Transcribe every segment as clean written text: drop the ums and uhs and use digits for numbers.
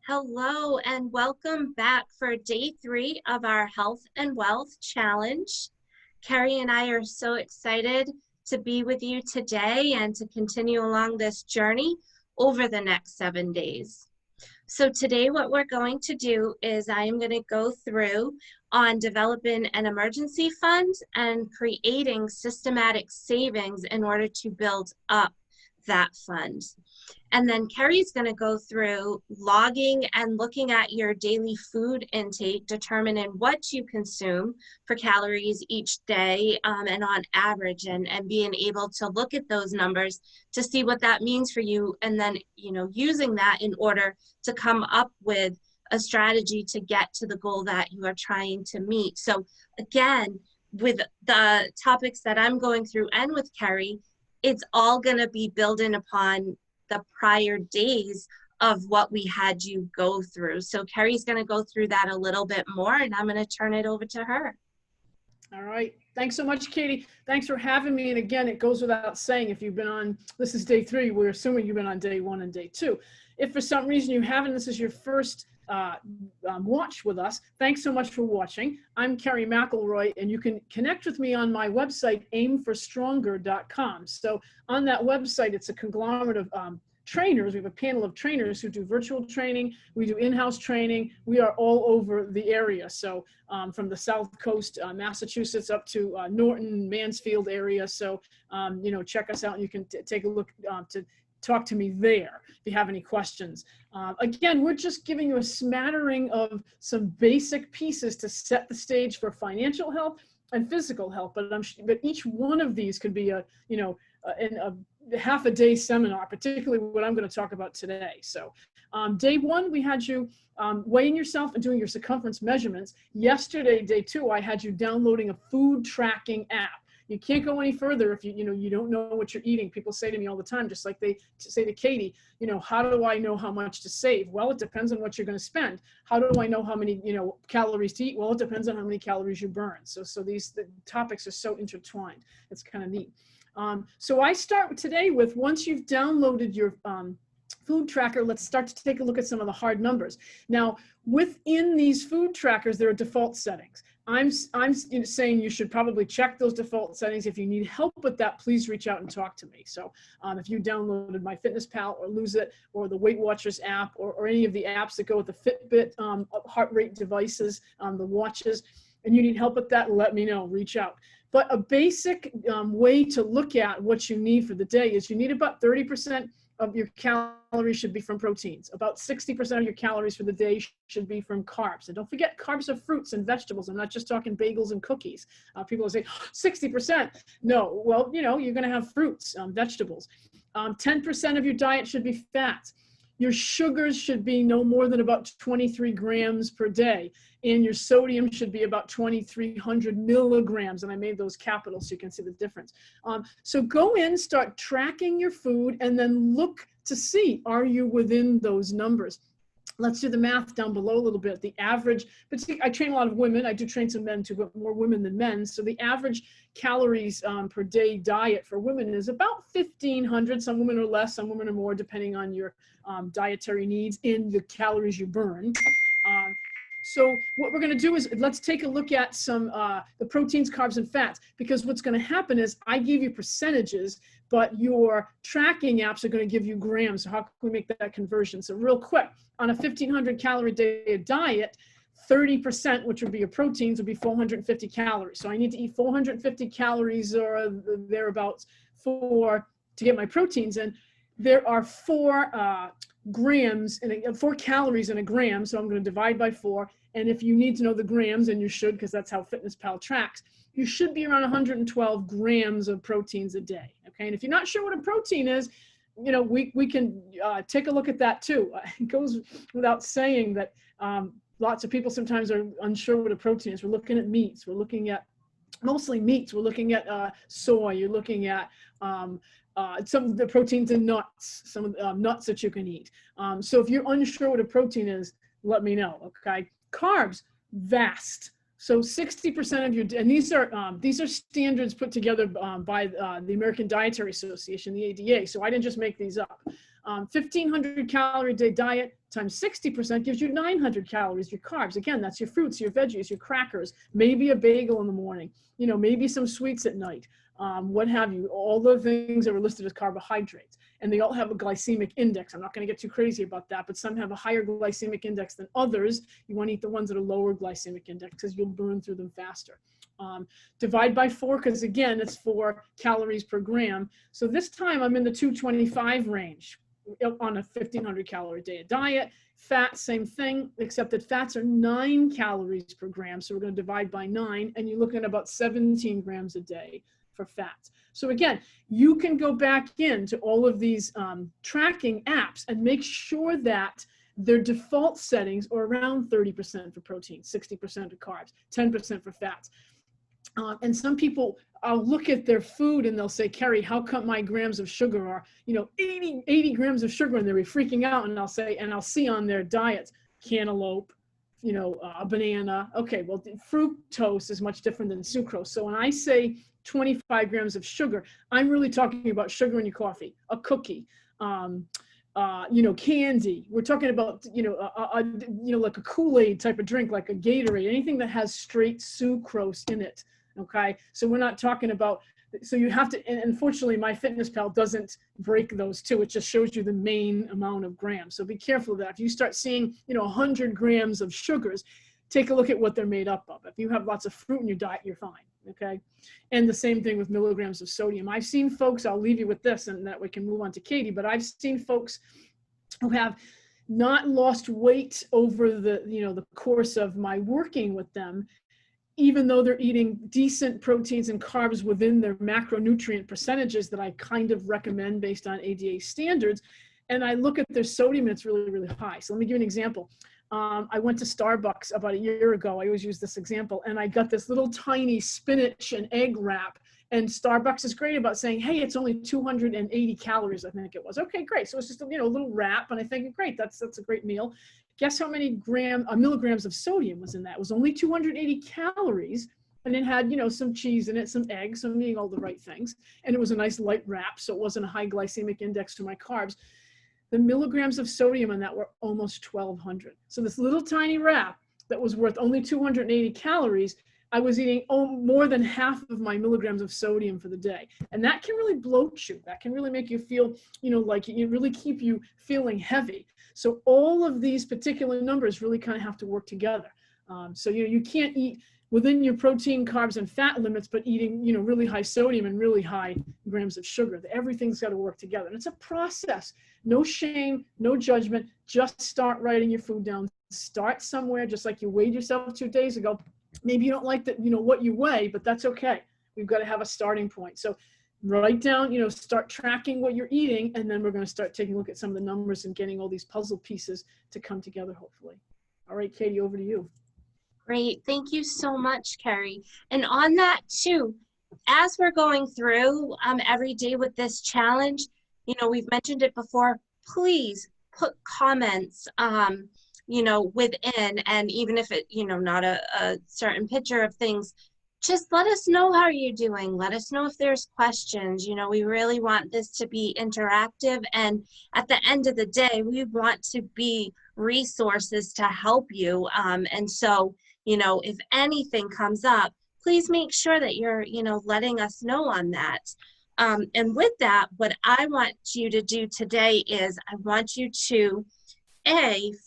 Hello and welcome back for day 3 of our Health and Wealth Challenge. Kerry and I are so excited to be with you today and to continue along this journey over the next 7 days. So today what we're going to do is I am going to go through on developing an emergency fund and creating systematic savings in order to build up that fund. And then Kerry's going to go through logging and looking at your daily food intake, determining what you consume for calories each day and on average, and being able to look at those numbers to see what that means for you. And then, using that in order to come up with a strategy to get to the goal that you are trying to meet. So again, with the topics that I'm going through and with Kerry, it's all going to be building upon the prior days of what we had you go through. So Kerry's going to go through that a little bit more, and I'm going to turn it over to her. All right. Thanks so much, Katie. Thanks for having me. And again, it goes without saying, if you've been on, this is day 3, we're assuming you've been on day 1 and day 2. If for some reason you haven't, this is your first watch with us, thanks so much for watching. I'm Kerry McElroy, and you can connect with me on my website, aimforstronger.com. So on that website, it's a conglomerate of trainers. We have a panel of trainers who do virtual training. We do in-house training. We are all over the area. So from the South Coast, Massachusetts, up to Norton, Mansfield area. So, check us out, and you can take a look to talk to me there if you have any questions. Again, we're just giving you a smattering of some basic pieces to set the stage for financial health and physical health. But each one of these could be a half a day seminar, particularly what I'm going to talk about today. So day 1, we had you weighing yourself and doing your circumference measurements. Yesterday, day 2, I had you downloading a food tracking app. You can't go any further if you don't know what you're eating. People say to me all the time, just like they say to Katie, how do I know how much to save? Well, it depends on what you're going to spend. How do I know how many calories to eat? Well, it depends on how many calories you burn. So the topics are so intertwined. It's kind of neat. So I start today with, once you've downloaded your food tracker, let's start to take a look at some of the hard numbers. Now, within these food trackers, there are default settings. I'm saying you should probably check those default settings. If you need help with that, please reach out and talk to me. So if you downloaded MyFitnessPal or Lose It or the Weight Watchers app or any of the apps that go with the Fitbit heart rate devices, the watches, and you need help with that, let me know, reach out. But a basic way to look at what you need for the day is you need about 30% of your calories should be from proteins. About 60% of your calories for the day should be from carbs. And don't forget, carbs are fruits and vegetables. I'm not just talking bagels and cookies. People will say, 60%. No, well, you're going to have fruits, vegetables. 10% of your diet should be fat. Your sugars should be no more than about 23 grams per day. And your sodium should be about 2,300 milligrams. And I made those capital so you can see the difference. So go in, start tracking your food, and then look to see, are you within those numbers? Let's do the math down below a little bit. The average, but see, I train a lot of women. I do train some men too, but more women than men. So the average calories per day diet for women is about 1,500. Some women are less, some women are more, depending on your dietary needs and the calories you burn. So what we're going to do is, let's take a look at some the proteins, carbs, and fats, because what's going to happen is I give you percentages, but your tracking apps are going to give you grams. So how can we make that conversion? So real quick, on a 1,500 calorie day diet, 30%, which would be your proteins, would be 450 calories. So I need to eat 450 calories or thereabouts to get my proteins in. There are 4 grams and 4 calories in a gram. So I'm going to divide by 4. And if you need to know the grams, and you should, because that's how FitnessPal tracks, you should be around 112 grams of proteins a day. Okay. And if you're not sure what a protein is, we can take a look at that too. It goes without saying that lots of people sometimes are unsure what a protein is. We're looking at meats. We're looking at mostly meats. We're looking at soy. You're looking at some of the proteins in nuts, some of the nuts that you can eat. So if you're unsure what a protein is, let me know, okay? Carbs, vast. So 60% of your, and these are standards put together by the American Dietary Association, the ADA. So I didn't just make these up. 1,500 calorie a day diet times 60% gives you 900 calories, your carbs. Again, that's your fruits, your veggies, your crackers, maybe a bagel in the morning, you know, maybe some sweets at night, what have you. All the things that are listed as carbohydrates. And they all have a glycemic index. I'm not going to get too crazy about that, but some have a higher glycemic index than others. You want to eat the ones that are lower glycemic index because you'll burn through them faster. Divide by 4, because again, it's 4 calories per gram. So this time I'm in the 225 range on a 1,500 calorie a day diet. Fat, same thing, except that fats are 9 calories per gram. So we're going to divide by 9, and you're looking at about 17 grams a day for fats. So again, you can go back into all of these tracking apps and make sure that their default settings are around 30% for protein, 60% for carbs, 10% for fats. And some people, I'll look at their food and they'll say, Kerry, how come my grams of sugar are, you know, 80 grams of sugar, and they'll be freaking out. And I'll say, and I'll see on their diets, cantaloupe, you know, a banana. Okay, well, fructose is much different than sucrose. So when I say 25 grams of sugar, I'm really talking about sugar in your coffee, a cookie, you know, candy. We're talking about, you know, like a Kool-Aid type of drink, like a Gatorade, anything that has straight sucrose in it. Okay, so we're not talking about, so you have to, and unfortunately MyFitnessPal doesn't break those two. It just shows you the main amount of grams. So be careful of that. If you start seeing, you know, 100 grams of sugars, take a look at what they're made up of. If you have lots of fruit in your diet, you're fine. Okay, and the same thing with milligrams of sodium. I've seen folks, I'll leave you with this and that we can move on to Katie, but I've seen folks who have not lost weight over the, you know, the course of my working with them, even though they're eating decent proteins and carbs within their macronutrient percentages that I kind of recommend based on ADA standards. And I look at their sodium and it's really, really high. So let me give you an example. I went to Starbucks about a year ago. I always use this example. And I got this little tiny spinach and egg wrap. And Starbucks is great about saying, hey, it's only 280 calories, I think it was. Okay, great. So it's just, you know, a little wrap. And I think, great, that's a great meal. Guess how many milligrams of sodium was in that? It was only 280 calories. And it had, you know, some cheese in it, some eggs, so I'm eating all the right things. And it was a nice light wrap, so it wasn't a high glycemic index to my carbs. The milligrams of sodium on that were almost 1,200. So this little tiny wrap that was worth only 280 calories, I was eating more than half of my milligrams of sodium for the day. And that can really bloat you. That can really make you feel, you know, like it really keep you feeling heavy. So all of these particular numbers really kind of have to work together. So, you know, you can't eat within your protein, carbs, and fat limits, but eating, you know, really high sodium and really high grams of sugar. Everything's got to work together. And it's a process. No shame, no judgment. Just start writing your food down. Start somewhere, just like you weighed yourself 2 days ago. Maybe you don't like that, you know, what you weigh, but that's okay. We've got to have a starting point. So write down, you know, start tracking what you're eating, and then we're going to start taking a look at some of the numbers and getting all these puzzle pieces to come together, hopefully. All right, Katie, over to you. Great. Thank you so much, Kerry. And on that too, as we're going through every day with this challenge, you know, we've mentioned it before, please put comments, you know, within, and even if it, you know, not a certain picture of things, just let us know how you're doing. Let us know if there's questions. You know, we really want this to be interactive. And at the end of the day, we want to be resources to help you. And so, you know, if anything comes up, please make sure that you're, you know, letting us know on that. And with that, what I want you to do today is I want you to,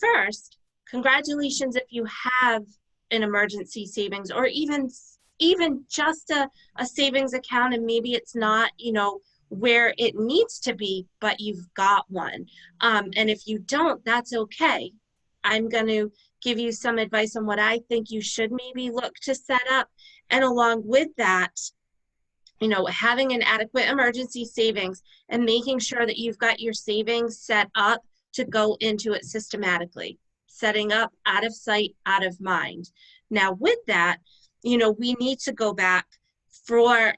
first, congratulations if you have an emergency savings, or even just a savings account, and maybe it's not, you know, where it needs to be, but you've got one. And if you don't, that's okay. I'm going to give you some advice on what I think you should maybe look to set up. And along with that, you know, having an adequate emergency savings and making sure that you've got your savings set up to go into it systematically, setting up out of sight, out of mind. Now with that, you know, we need to go back for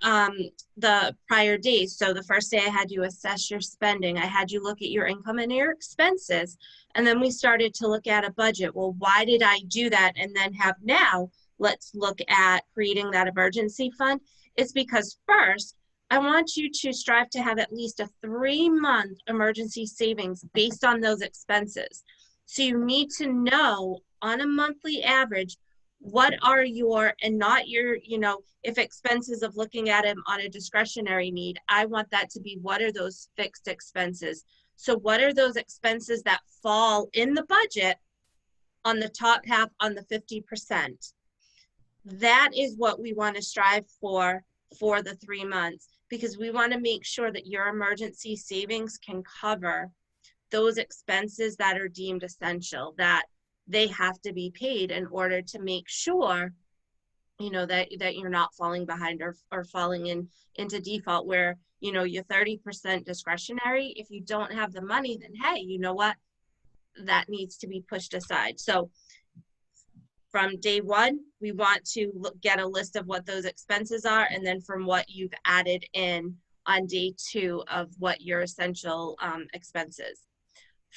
the prior days. So the first day I had you assess your spending. I had you look at your income and your expenses. And then we started to look at a budget. Well, why did I do that? And then now let's look at creating that emergency fund. It's because first, I want you to strive to have at least a 3-month emergency savings based on those expenses. So you need to know on a monthly average, what are your, and not your, if expenses of looking at them on a discretionary need, I want that to be, what are those fixed expenses? So what are those expenses that fall in the budget on the top half, on the 50%? That is what we want to strive for the 3 months, because we want to make sure that your emergency savings can cover those expenses that are deemed essential, that they have to be paid in order to make sure, that you're not falling behind or falling into default where, you're 30% discretionary. If you don't have the money, then hey, you know what? That needs to be pushed aside. So from day one, we want to get a list of what those expenses are, and then from what you've added in on day 2 of what your essential expenses.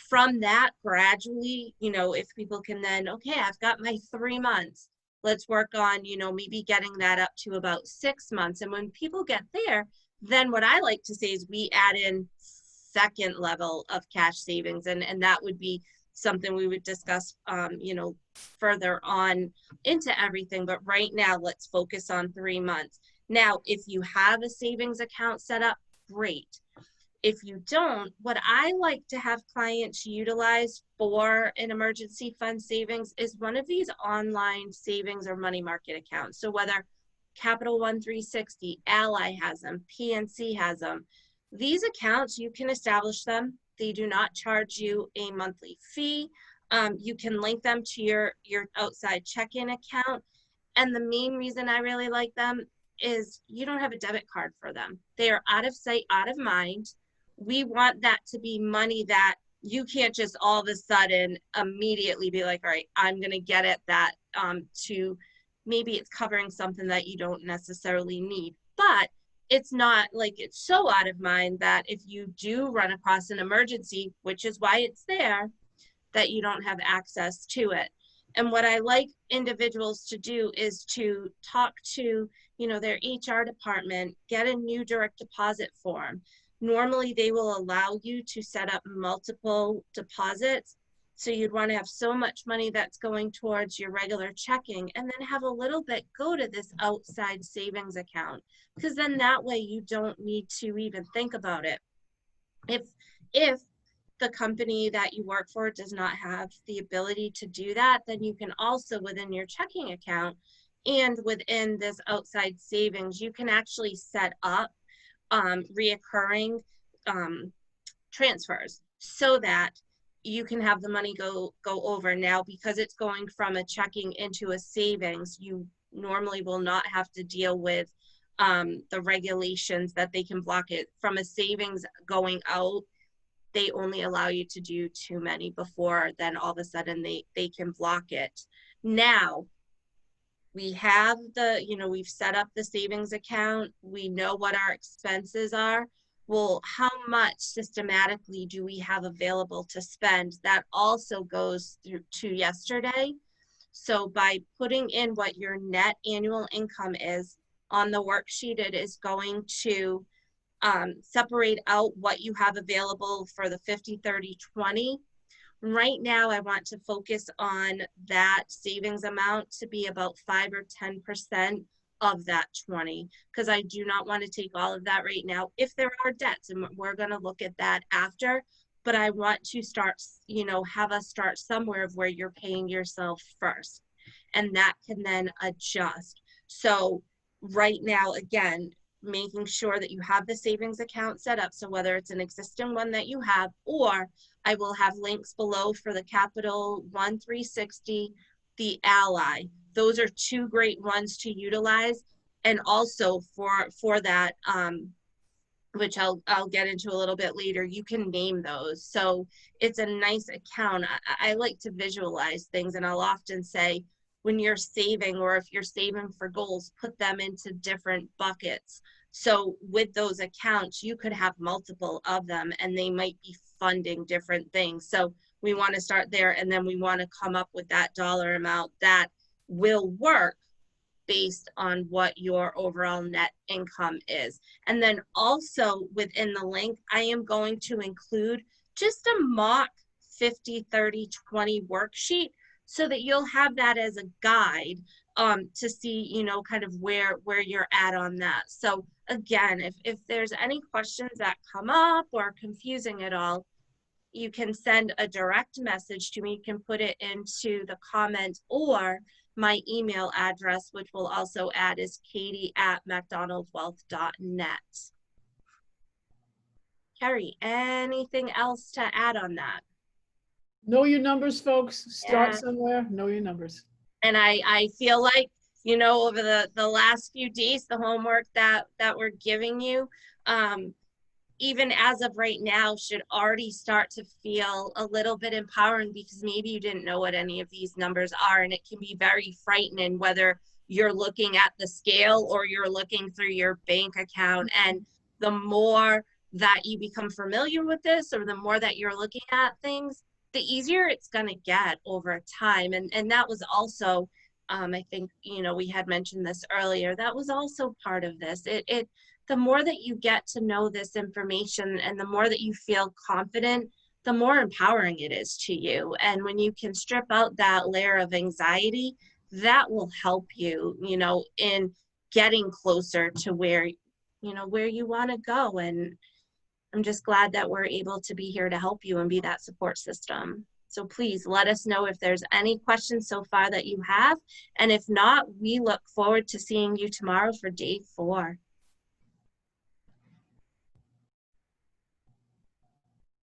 From that, gradually, if people can then, okay, I've got my 3 months, let's work on, maybe getting that up to about 6 months. And when people get there, then what I like to say is we add in second level of cash savings, and that would be something we would discuss, further on into everything. But right now, let's focus on 3 months. Now, if you have a savings account set up, great. If you don't, what I like to have clients utilize for an emergency fund savings is one of these online savings or money market accounts. So whether Capital One 360, Ally has them, PNC has them. These accounts, you can establish them. They do not charge you a monthly fee. You can link them to your outside check-in account. And the main reason I really like them is you don't have a debit card for them. They are out of sight, out of mind. We want that to be money that you can't just all of a sudden immediately be like, all right, I'm going to get it, that to maybe it's covering something that you don't necessarily need. But it's not like it's so out of mind that if you do run across an emergency, which is why it's there, that you don't have access to it. And what I like individuals to do is to talk to, their HR department, get a new direct deposit form. Normally they will allow you to set up multiple deposits. So you'd want to have so much money that's going towards your regular checking, and then have a little bit go to this outside savings account, because then that way you don't need to even think about it. If the company that you work for does not have the ability to do that, then you can also, within your checking account and within this outside savings, you can actually set up reoccurring transfers so that you can have the money go over. Now, because it's going from a checking into a savings, you normally will not have to deal with the regulations that they can block it. From a savings going out, they only allow you to do too many before then all of a sudden they can block it. Now, we have we've set up the savings account. We know what our expenses are. Well, how much systematically do we have available to spend? That also goes through to yesterday. So by putting in what your net annual income is on the worksheet, it is going to separate out what you have available for the 50, 30, 20. Right now, I want to focus on that savings amount to be about 5 or 10% of that 20, because I do not want to take all of that right now if there are debts, and we're going to look at that after. But I want to start, have us start somewhere of where you're paying yourself first, and that can then adjust. So right now, again, making sure that you have the savings account set up. So whether it's an existing one that you have, or I will have links below for the Capital One 360, the Ally. Those are 2 great ones to utilize. And also for that, which I'll get into a little bit later, you can name those. So it's a nice account. I like to visualize things, and I'll often say, when you're saving, or if you're saving for goals, put them into different buckets. So with those accounts, you could have multiple of them, and they might be funding different things. So we want to start there, and then we want to come up with that dollar amount that will work based on what your overall net income is. And then also within the link, I am going to include just a mock 50, 30, 20 worksheet so that you'll have that as a guide to see, you know, kind of where you're at on that. So again, if there's any questions that come up or confusing at all, you can send a direct message to me. You can put it into the comment, or my email address, which we'll also add, is katie@macdonaldwealth.net. Kerry, anything else to add on that? Know your numbers, folks. Start Yeah. somewhere. Know your numbers. And I feel like, you know, over the last few days, the homework that we're giving you, even as of right now, should already start to feel a little bit empowering, because maybe you didn't know what any of these numbers are, and it can be very frightening whether you're looking at the scale or you're looking through your bank account. And the more that you become familiar with this, or the more that you're looking at things, the easier it's going to get over time. And that was also, I think, you know, we had mentioned this earlier, that was also part of this. The more that you get to know this information and the more that you feel confident, the more empowering it is to you. And when you can strip out that layer of anxiety, that will help you, you know, in getting closer to where, you know, where you want to go. And I'm just glad that we're able to be here to help you and be that support system. So please let us know if there's any questions so far that you have. And if not, we look forward to seeing you tomorrow for day 4.